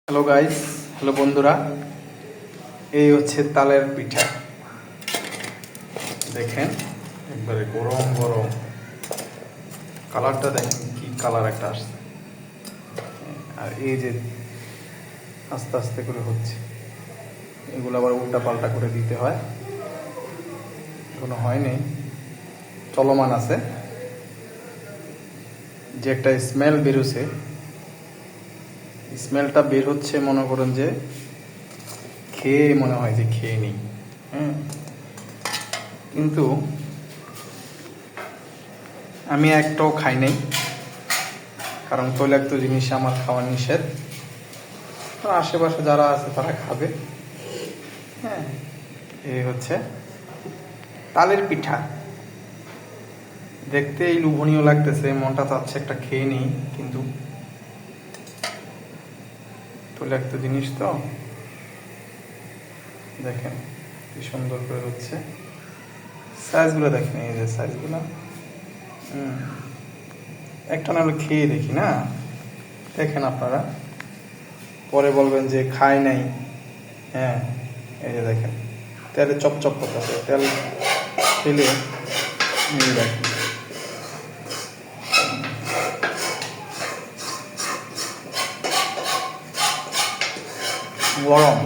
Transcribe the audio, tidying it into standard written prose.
Hello guys, hello বন্ধুরা, এই হচ্ছে তালের পিঠা। দেখেন একবারে গরম গরম, কালারটা দেখেন কি কালার একটা আসছে। আর এই যে আস্তে আস্তে করে হচ্ছে, এগুলো আবার উল্টা পাল্টা করে দিতে হয়, এখনো হয়নি, চলমান আছে। যে একটা স্মেল বেরোছে, স্মেলটা বের হচ্ছে, মনে করেন যে খেয়ে মনে হয় যে খেয়ে নিই। কিন্তু আমি একটাও খাই নাই, কারণ তৈলাক্ত জিনিস আমার খাওয়া নিষেধ। তো আশেপাশে যারা আছে তারা খাবে। হ্যাঁ, এই হচ্ছে তালের পিঠা। দেখতেই লোভনীয় লাগতেছে, মনটা চাচ্ছে একটা খেয়ে নিই, কিন্তু তৈলাক্ত জিনিস তো। দেখেন কি সুন্দর করে হচ্ছে, সাইজগুলো দেখেন, এই যে সাইজগুলো। একটা না হলে খেয়ে দেখি না, দেখেন আপনারা, পরে বলবেন যে খাই নাই। হ্যাঁ, এই যে দেখেন তেলে চপচপ করতেছে, তেল খেলে দেখেন গরম।